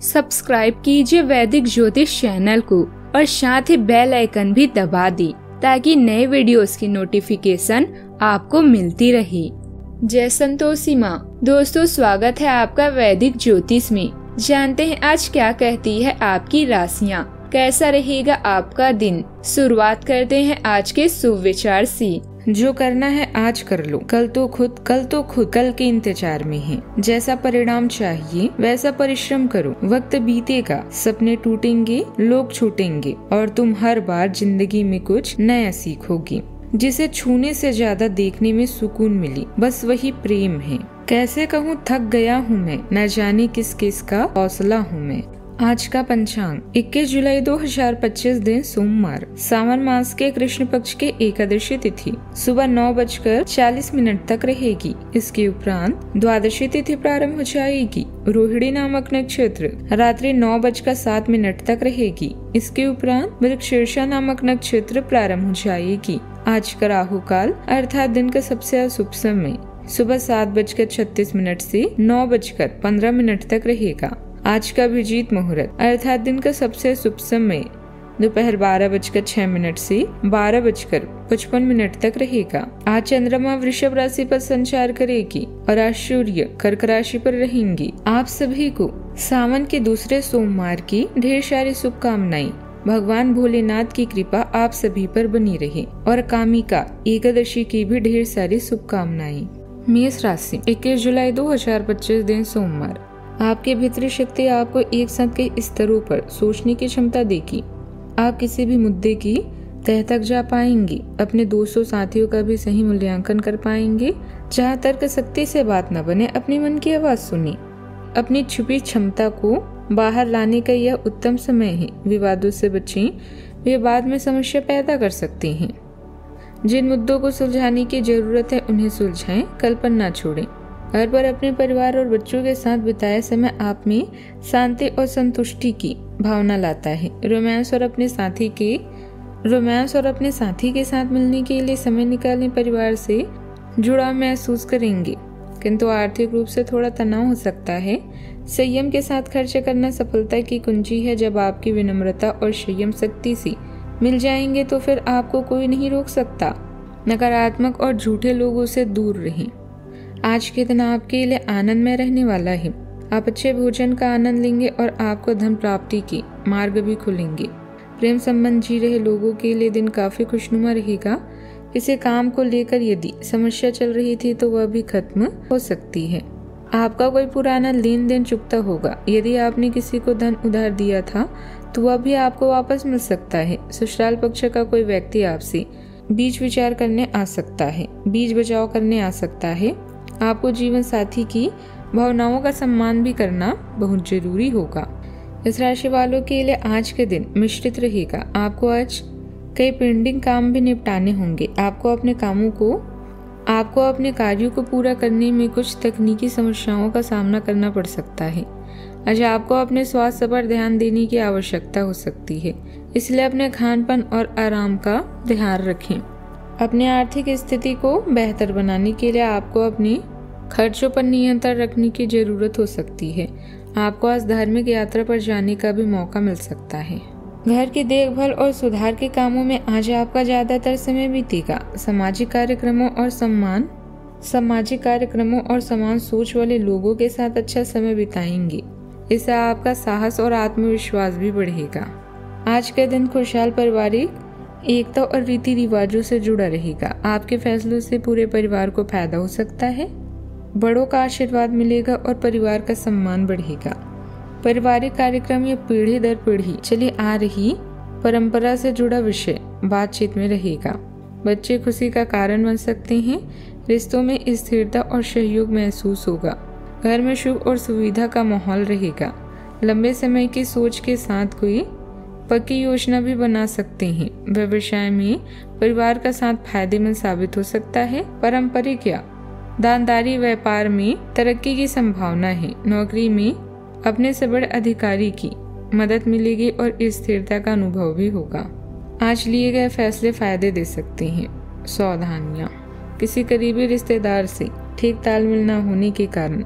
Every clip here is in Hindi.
सब्सक्राइब कीजिए वैदिक ज्योतिष चैनल को और साथ ही बेल आइकन भी दबा दी ताकि नए वीडियोस की नोटिफिकेशन आपको मिलती रहे। जय संतोषी माँ। दोस्तों, स्वागत है आपका वैदिक ज्योतिष में। जानते हैं आज क्या कहती है आपकी राशियाँ, कैसा रहेगा आपका दिन। शुरुआत करते हैं आज के शुभ विचार से। जो करना है आज कर लो, कल तो खुद कल के इंतजार में है। जैसा परिणाम चाहिए वैसा परिश्रम करो। वक्त बीतेगा, सपने टूटेंगे, लोग छूटेंगे और तुम हर बार जिंदगी में कुछ नया सीखोगी। जिसे छूने से ज्यादा देखने में सुकून मिली, बस वही प्रेम है। कैसे कहूँ, थक गया हूँ मैं, न जाने किस किस का हौसला हूँ मैं। आज का पंचांग 21 जुलाई 2025 दिन सोमवार, सावन मास के कृष्ण पक्ष के एकादशी तिथि सुबह 9:40 तक रहेगी। इसके उपरांत द्वादशी तिथि प्रारंभ हो जाएगी। रोहिणी नामक नक्षत्र रात्रि 9:07 तक रहेगी। इसके उपरांत मृगशीर्षा नामक नक्षत्र प्रारंभ हो जाएगी। आज का राहु काल अर्थात दिन का सबसे अशुभ समय सुबह 7:36 से 9:15 तक रहेगा। आज का अभिजीत मुहूर्त अर्थात दिन का सबसे शुभ समय दोपहर 12:06 से 12:55 तक रहेगा। आज चंद्रमा वृषभ राशि पर संचार करेगी और आज सूर्य कर्क राशि पर रहेंगी। आप सभी को सावन के दूसरे सोमवार की ढेर सारी शुभकामनाएं। भगवान भोलेनाथ की कृपा आप सभी पर बनी रहे और कामिका एकादशी की भी ढेर सारी शुभकामनाएं। मेष राशि 21 जुलाई 2025 दिन सोमवार, आपके भीतरी शक्ति आपको एक साथ कई स्तरों पर सोचने की क्षमता देगी। आप किसी भी मुद्दे की तह तक जा पाएंगे। अपने दोस्तों साथियों का भी सही मूल्यांकन कर पाएंगे। जहाँ तर्क शक्ति से बात न बने, अपने मन की आवाज सुनिए। अपनी छुपी क्षमता को बाहर लाने का यह उत्तम समय है। विवादों से बचें, वे बाद में समस्या पैदा कर सकते हैं। जिन मुद्दों को सुलझाने की जरूरत है उन्हें सुलझाएं, कल पर न छोड़ें। घर पर अपने परिवार और बच्चों के साथ बिताया समय आप में शांति और संतुष्टि की भावना लाता है। रोमांस और अपने साथी के साथ मिलने के लिए समय निकालें। परिवार से जुड़ाव महसूस करेंगे, किंतु आर्थिक रूप से थोड़ा तनाव हो सकता है। संयम के साथ खर्च करना सफलता की कुंजी है। जब आपकी विनम्रता और संयम शक्ति से मिल जाएंगे तो फिर आपको कोई नहीं रोक सकता। नकारात्मक और झूठे लोगों से दूर रहें। आज के दिन आपके लिए आनंदमय रहने वाला है। आप अच्छे भोजन का आनंद लेंगे और आपको धन प्राप्ति के मार्ग भी खुलेंगे। प्रेम संबंध जी रहे लोगों के लिए दिन काफी खुशनुमा रहेगा। किसी काम को लेकर यदि समस्या चल रही थी तो वह भी खत्म हो सकती है। आपका कोई पुराना लेन देन चुकता होगा। यदि आपने किसी को धन उधार दिया था तो वह भी आपको वापस मिल सकता है। ससुराल पक्ष का कोई व्यक्ति आपसे बीच विचार करने आ सकता है, बीच बचाव करने आ सकता है। आपको जीवन साथी की भावनाओं का सम्मान भी करना बहुत जरूरी होगा। इस राशि वालों के लिए आज के दिन मिश्रित रहेगा। आपको आज कई पेंडिंग काम भी निपटाने होंगे। आपको अपने कार्यों को पूरा करने में कुछ तकनीकी समस्याओं का सामना करना पड़ सकता है। आज आपको अपने स्वास्थ्य पर ध्यान देने की आवश्यकता हो सकती है, इसलिए अपने खानपान और आराम का ध्यान रखें। अपने आर्थिक स्थिति को बेहतर बनाने के लिए आपको अपने खर्चों पर नियंत्रण रखने की जरूरत हो सकती है। आपको आज धार्मिक यात्रा पर जाने का भी मौका मिल सकता है। घर की देखभाल और सुधार के कामों में आज आपका ज्यादातर समय बीतेगा। सामाजिक कार्यक्रमों और समान सोच वाले लोगों के साथ अच्छा समय बिताएंगे। इससे आपका साहस और आत्मविश्वास भी बढ़ेगा। आज का दिन खुशहाल पारिवारिक एकता और रीति रिवाजों से जुड़ा रहेगा। आपके फैसलों से पूरे परिवार को फायदा हो सकता है। बड़ों का आशीर्वाद मिलेगा और परिवार का सम्मान बढ़ेगा। पारिवारिक कार्यक्रम या पीढ़ी दर पीढ़ी चली आ रही परंपरा से जुड़ा विषय बातचीत में रहेगा। बच्चे खुशी का कारण बन सकते हैं। रिश्तों में स्थिरता और सहयोग महसूस होगा। घर में सुख और सुविधा का माहौल रहेगा। लंबे समय की सोच के साथ कोई पक्की योजना भी बना सकते हैं। व्यवसाय में परिवार का साथ फायदेमंद साबित हो सकता है। पारंपरिक या दानदारी व्यापार में तरक्की की संभावना है। नौकरी में अपने से बड़े अधिकारी की मदद मिलेगी और स्थिरता का अनुभव भी होगा। आज लिए गए फैसले फायदे दे सकते हैं। सावधानियां, किसी करीबी रिश्तेदार से ठीक तालमेल न होने के कारण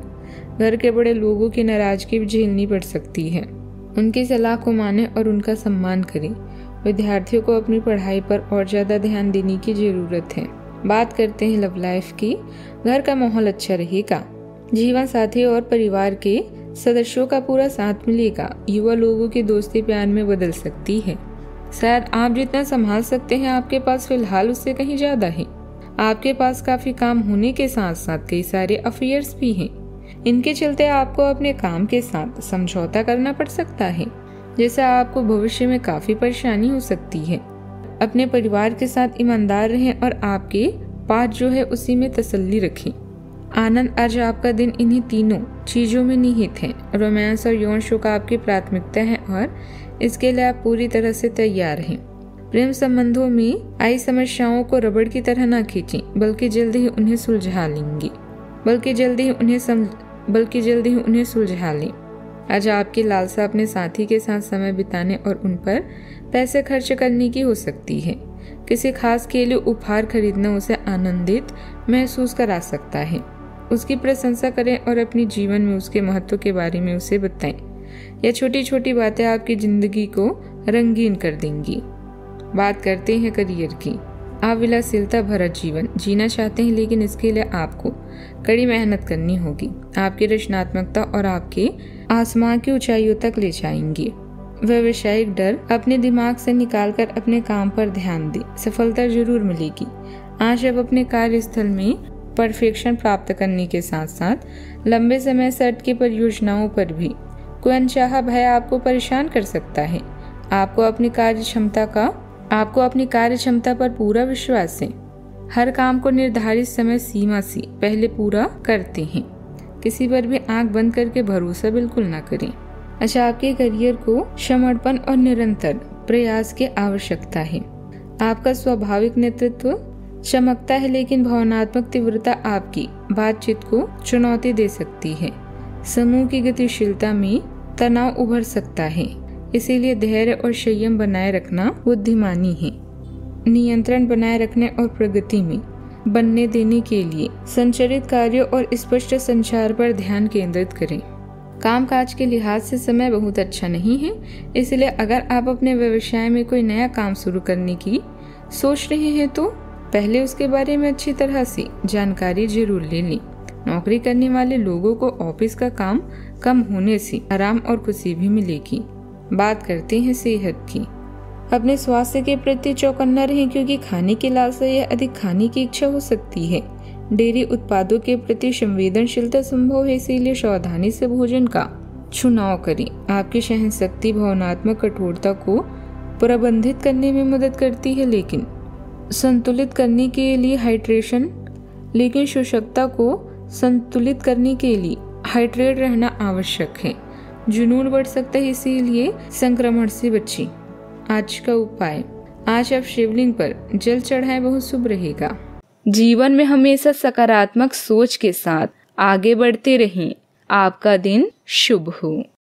घर के बड़े लोगों की नाराजगी भी झेलनी पड़ सकती है। उनकी सलाह को माने और उनका सम्मान करें। विद्यार्थियों को अपनी पढ़ाई पर और ज्यादा ध्यान देने की जरूरत है। बात करते हैं लव लाइफ की। घर का माहौल अच्छा रहेगा। जीवन साथी और परिवार के सदस्यों का पूरा साथ मिलेगा। युवा लोगों की दोस्ती प्यार में बदल सकती है। शायद आप जितना संभाल सकते हैं आपके पास फिलहाल उससे कहीं ज्यादा है। आपके पास काफी काम होने के साथ साथ कई सारे अफेयर्स भी हैं। इनके चलते आपको अपने काम के साथ समझौता करना पड़ सकता है, जिससे आपको भविष्य में काफी परेशानी हो सकती है। अपने परिवार के साथ ईमानदार रहें और आपके पास जो है उसी में तसल्ली रखें। आनंद, आज आपका दिन इन्हीं तीनों चीजों में निहित है। रोमांस और यौन सुख आपकी प्राथमिकता है और इसके लिए आप पूरी तरह से तैयार हैं। प्रेम संबंधों में आई समस्याओं को रबड़ की तरह न खींचें, बल्कि जल्द ही उन्हें सुलझा लेंगे। बल्कि जल्द ही उन्हें सुलझा लें। आज आपकी लालसा अपने साथी के साथ समय बिताने और उन पर पैसे खर्च करने की हो सकती है। किसी खास के लिए उपहार खरीदना उसे आनंदित महसूस करा सकता है। उसकी प्रशंसा करें और अपने जीवन में उसके महत्व के बारे में उसे बताएं। यह छोटी छोटी बातें आपकी जिंदगी को रंगीन कर देंगी। बात करते हैं करियर की। आप विलासिता भरा जीवन जीना चाहते हैं, लेकिन इसके लिए आपको कड़ी मेहनत करनी होगी। आपकी रचनात्मकता और आपके आसमान की ऊंचाइयों तक ले जाएंगे। व्यावसायिक डर अपने दिमाग से निकालकर अपने काम पर ध्यान दें। सफलता जरूर मिलेगी। आज आप अपने कार्यस्थल में परफेक्शन प्राप्त करने के साथ साथ लंबे समय से अटकी परियोजनाओं पर भी कोई अनचाहा भय आपको परेशान कर सकता है। आपको अपनी कार्यक्षमता पर पूरा विश्वास है। हर काम को निर्धारित समय सीमा से पहले पूरा करते हैं। किसी पर भी आंख बंद करके भरोसा बिल्कुल ना करें। अच्छा, आपके करियर को समर्पण और निरंतर प्रयास की आवश्यकता है। आपका स्वाभाविक नेतृत्व चमकता है, लेकिन भावनात्मक तीव्रता आपकी बातचीत को चुनौती दे सकती है। समूह की गतिशीलता में तनाव उभर सकता है, इसीलिए धैर्य और संयम बनाए रखना बुद्धिमानी है। नियंत्रण बनाए रखने और प्रगति में बनने देने के लिए संचालित कार्यों और स्पष्ट संचार पर ध्यान केंद्रित करें। कामकाज के लिहाज से समय बहुत अच्छा नहीं है, इसलिए अगर आप अपने व्यवसाय में कोई नया काम शुरू करने की सोच रहे हैं तो पहले उसके बारे में अच्छी तरह से जानकारी जरूर ले लें। नौकरी करने वाले लोगों को ऑफिस का काम कम होने से आराम और खुशी भी मिलेगी। बात करते हैं सेहत की। अपने स्वास्थ्य के प्रति चौकन्ना रहें, क्योंकि खाने की लालसा या अधिक खाने की इच्छा हो सकती है। डेयरी उत्पादों के प्रति संवेदनशीलता संभव है, इसीलिए सावधानी से भोजन का चुनाव करें। आपकी सहनशक्ति भावनात्मक कठोरता को प्रबंधित करने में मदद करती है, लेकिन संतुलित करने के लिए शुष्कता को संतुलित करने के लिए हाइड्रेट रहना आवश्यक है। जुनून बढ़ सकता है, इसीलिए संक्रमण से बचें। आज का उपाय, आज आप शिवलिंग पर जल चढ़ाएं, बहुत शुभ रहेगा। जीवन में हमेशा सकारात्मक सोच के साथ आगे बढ़ते रहें। आपका दिन शुभ हो।